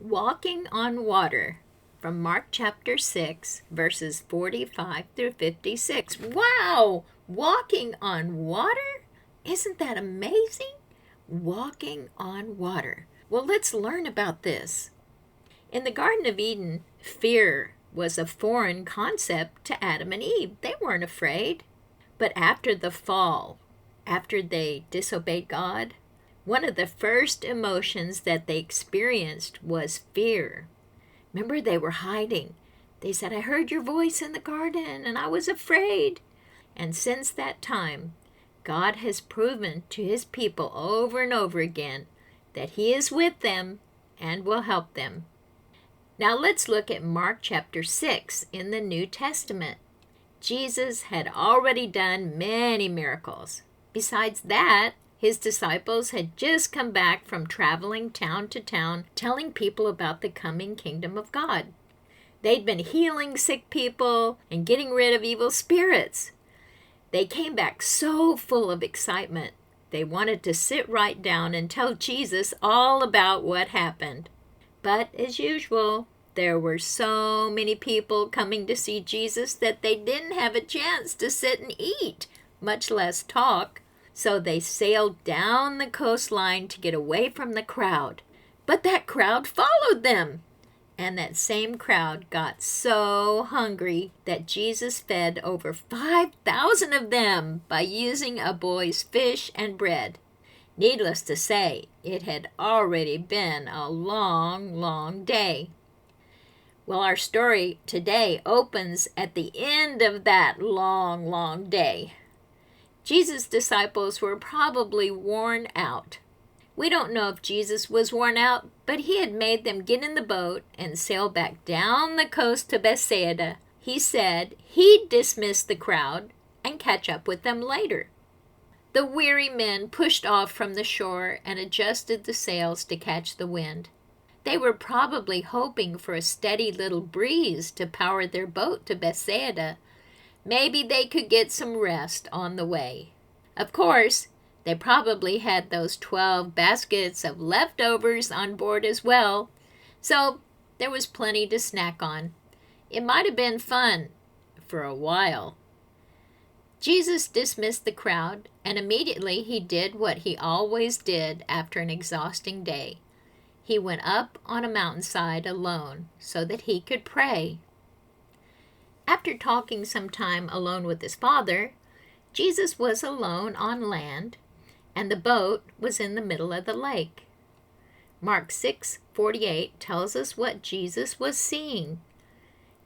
Walking on water from Mark chapter 6, verses 45 through 56. Wow! Walking on water? Isn't that amazing? Walking on water. Well, let's learn about this. In the Garden of Eden, fear was a foreign concept to Adam and Eve. They weren't afraid. But after the fall, after they disobeyed God, one of the first emotions that they experienced was fear. Remember, they were hiding. They said, "I heard your voice in the garden and I was afraid." And since that time, God has proven to his people over and over again that he is with them and will help them. Now let's look at Mark chapter 6 in the New Testament. Jesus had already done many miracles. Besides that, his disciples had just come back from traveling town to town, telling people about the coming kingdom of God. They'd been healing sick people and getting rid of evil spirits. They came back so full of excitement. They wanted to sit right down and tell Jesus all about what happened. But as usual, there were so many people coming to see Jesus that they didn't have a chance to sit and eat, much less talk. So they sailed down the coastline to get away from the crowd. But that crowd followed them. And that same crowd got so hungry that Jesus fed over 5,000 of them by using a boy's fish and bread. Needless to say, it had already been a long, long day. Well, our story today opens at the end of that long, long day. Jesus' disciples were probably worn out. We don't know if Jesus was worn out, but he had made them get in the boat and sail back down the coast to Bethsaida. He said he'd dismiss the crowd and catch up with them later. The weary men pushed off from the shore and adjusted the sails to catch the wind. They were probably hoping for a steady little breeze to power their boat to Bethsaida. Maybe they could get some rest on the way. Of course, they probably had those 12 baskets of leftovers on board as well, so there was plenty to snack on. It might have been fun for a while. Jesus dismissed the crowd, and immediately he did what he always did after an exhausting day. He went up on a mountainside alone so that he could pray. After talking some time alone with his Father, Jesus was alone on land, and the boat was in the middle of the lake. Mark 6:48 tells us what Jesus was seeing.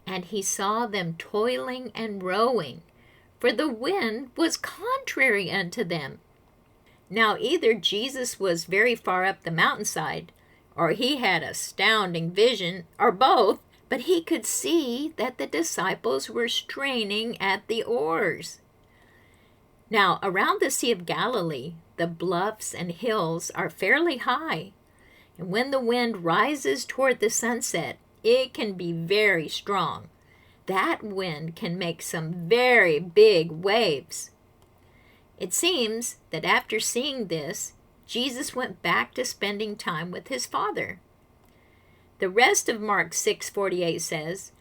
And he saw them toiling and rowing, for the wind was contrary unto them. Now either Jesus was very far up the mountainside, or he had astounding vision, or both, but he could see that the disciples were straining at the oars. Now, around the Sea of Galilee, the bluffs and hills are fairly high, and when the wind rises toward the sunset, it can be very strong. That wind can make some very big waves. It seems that after seeing this, Jesus went back to spending time with his Father. The rest of Mark 6:48 says,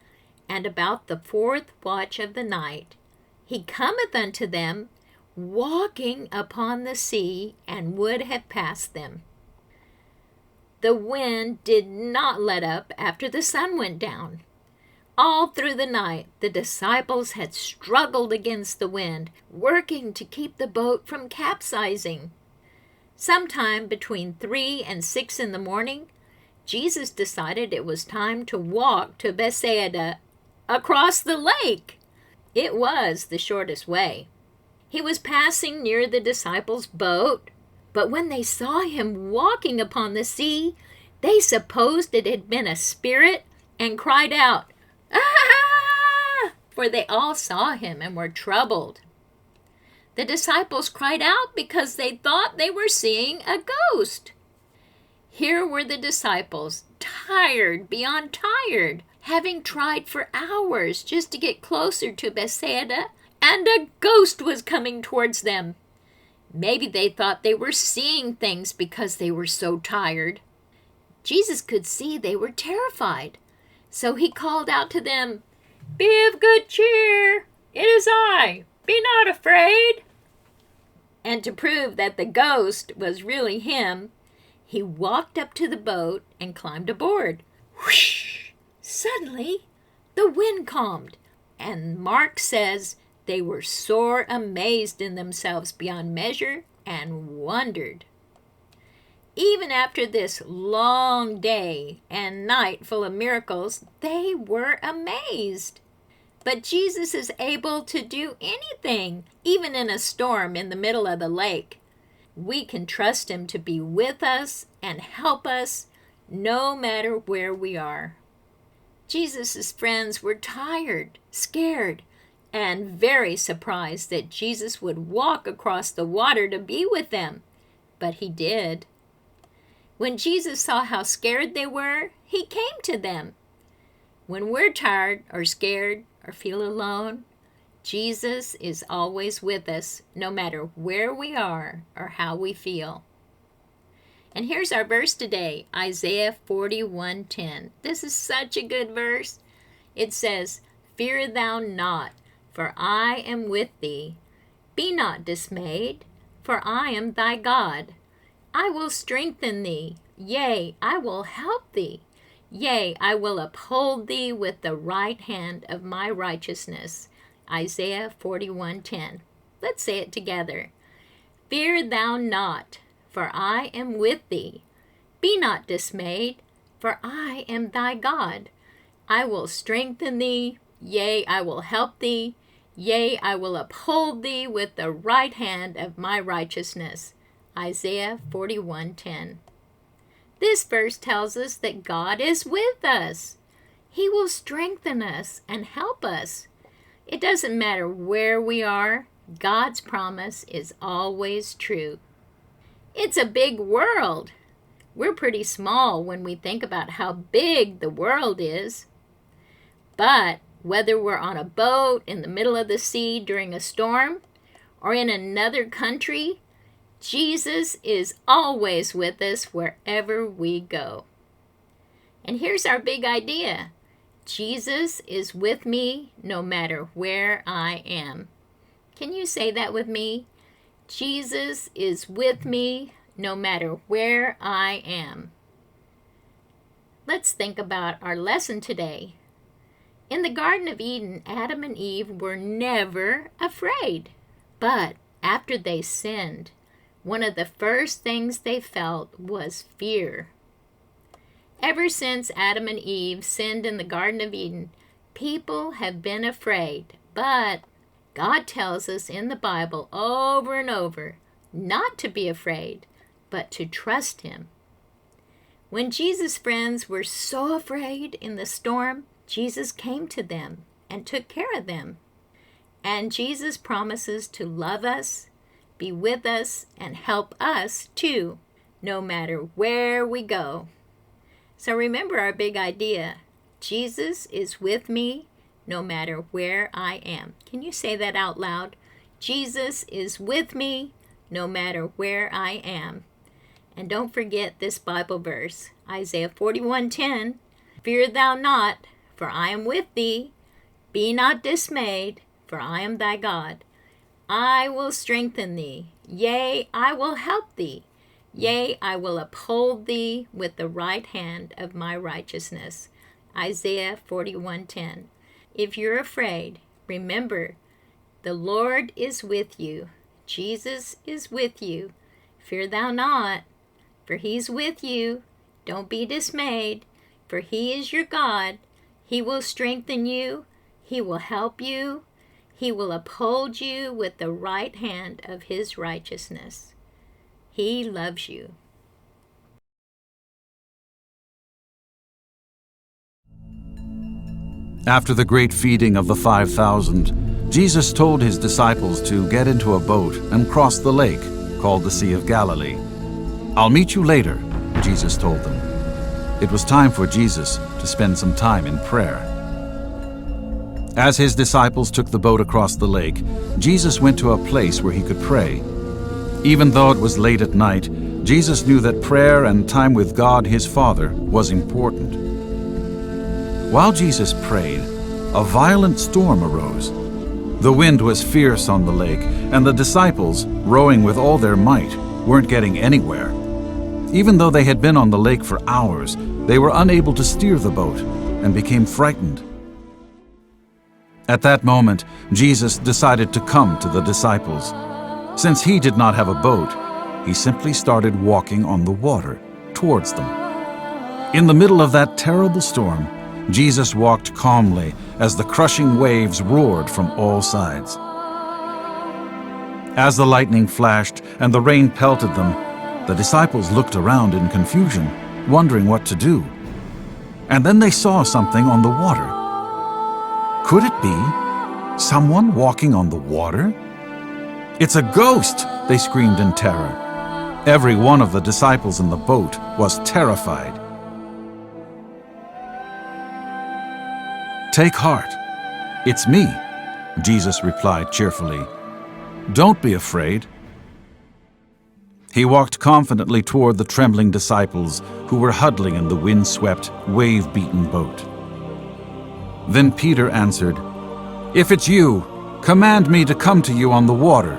"And about the 4th watch of the night, he cometh unto them, walking upon the sea, and would have passed them." The wind did not let up after the sun went down. All through the night, the disciples had struggled against the wind, working to keep the boat from capsizing. Sometime between 3 and 6 in the morning, Jesus decided it was time to walk to Bethsaida across the lake. It was the shortest way. He was passing near the disciples' boat, but when they saw him walking upon the sea, they supposed it had been a spirit and cried out, "Ah!" For they all saw him and were troubled. The disciples cried out because they thought they were seeing a ghost. Here were the disciples, tired beyond tired, having tried for hours just to get closer to Bethsaida, and a ghost was coming towards them. Maybe they thought they were seeing things because they were so tired. Jesus could see they were terrified. So he called out to them, "Be of good cheer! It is I! Be not afraid!" And to prove that the ghost was really him, he walked up to the boat and climbed aboard. Whoosh! Suddenly, the wind calmed, and Mark says they were sore amazed in themselves beyond measure and wondered. Even after this long day and night full of miracles, they were amazed. But Jesus is able to do anything, even in a storm in the middle of the lake. We can trust him to be with us and help us no matter where we are. Jesus' friends were tired, scared, and very surprised that Jesus would walk across the water to be with them. But he did. When Jesus saw how scared they were, he came to them. When we're tired or scared or feel alone, Jesus is always with us, no matter where we are or how we feel. And here's our verse today, Isaiah 41:10. This is such a good verse. It says, "Fear thou not, for I am with thee. Be not dismayed, for I am thy God. I will strengthen thee, yea, I will help thee. Yea, I will uphold thee with the right hand of my righteousness." Isaiah 41:10. Let's say it together. Fear thou not, for I am with thee. Be not dismayed, for I am thy God. I will strengthen thee, yea, I will help thee. Yea, I will uphold thee with the right hand of my righteousness. Isaiah 41:10. This verse tells us that God is with us. He will strengthen us and help us. It doesn't matter where we are, God's promise is always true. It's a big world. We're pretty small when we think about how big the world is. But whether we're on a boat in the middle of the sea during a storm or in another country, Jesus is always with us wherever we go. And here's our big idea. Jesus is with me no matter where I am. Can you say that with me? Jesus is with me no matter where I am. Let's think about our lesson today. In the Garden of Eden, Adam and Eve were never afraid. But after they sinned, one of the first things they felt was fear. Ever since Adam and Eve sinned in the Garden of Eden, people have been afraid. But God tells us in the Bible over and over not to be afraid, but to trust him. When Jesus' friends were so afraid in the storm, Jesus came to them and took care of them. And Jesus promises to love us, be with us, and help us too, no matter where we go. So remember our big idea. Jesus is with me no matter where I am. Can you say that out loud? Jesus is with me no matter where I am. And don't forget this Bible verse, Isaiah 41:10. Fear thou not, for I am with thee. Be not dismayed, for I am thy God. I will strengthen thee. Yea, I will help thee. Yea, I will uphold thee with the right hand of my righteousness. Isaiah 41:10. If you're afraid, remember, the Lord is with you. Jesus is with you. Fear thou not, for he's with you. Don't be dismayed, for he is your God. He will strengthen you. He will help you. He will uphold you with the right hand of his righteousness. He loves you. After the great feeding of the 5,000, Jesus told his disciples to get into a boat and cross the lake, called the Sea of Galilee. "I'll meet you later," Jesus told them. It was time for Jesus to spend some time in prayer. As his disciples took the boat across the lake, Jesus went to a place where he could pray. Even though it was late at night, Jesus knew that prayer and time with God, his Father, was important. While Jesus prayed, a violent storm arose. The wind was fierce on the lake, and the disciples, rowing with all their might, weren't getting anywhere. Even though they had been on the lake for hours, they were unable to steer the boat and became frightened. At that moment, Jesus decided to come to the disciples. Since he did not have a boat, he simply started walking on the water towards them. In the middle of that terrible storm, Jesus walked calmly as the crushing waves roared from all sides. As the lightning flashed and the rain pelted them, the disciples looked around in confusion, wondering what to do. And then they saw something on the water. Could it be someone walking on the water? "It's a ghost!" they screamed in terror. Every one of the disciples in the boat was terrified. "Take heart. It's me," Jesus replied cheerfully. "Don't be afraid." He walked confidently toward the trembling disciples who were huddling in the wind-swept, wave-beaten boat. Then Peter answered, "If it's you, command me to come to you on the water."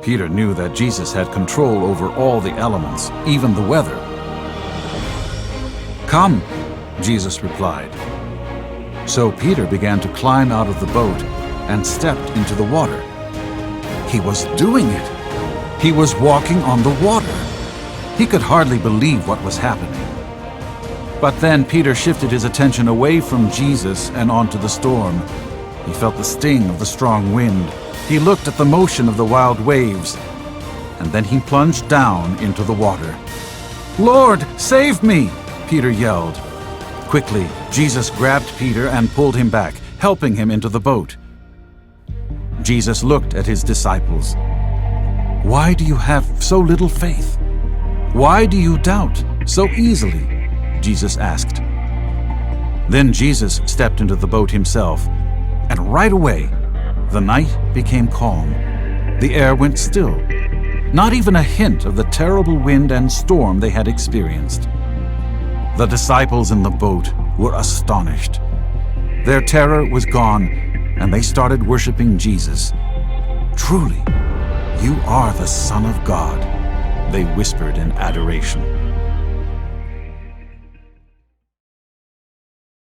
Peter knew that Jesus had control over all the elements, even the weather. "Come," Jesus replied. So Peter began to climb out of the boat and stepped into the water. He was doing it. He was walking on the water. He could hardly believe what was happening. But then Peter shifted his attention away from Jesus and onto the storm. He felt the sting of the strong wind. He looked at the motion of the wild waves, and then he plunged down into the water. "Lord, save me!" Peter yelled. Quickly, Jesus grabbed Peter and pulled him back, helping him into the boat. Jesus looked at his disciples. "Why do you have so little faith? Why do you doubt so easily?" Jesus asked. Then Jesus stepped into the boat himself, and right away, the night became calm. The air went still. Not even a hint of the terrible wind and storm they had experienced. The disciples in the boat were astonished. Their terror was gone, and they started worshiping Jesus. "Truly, you are the Son of God," they whispered in adoration.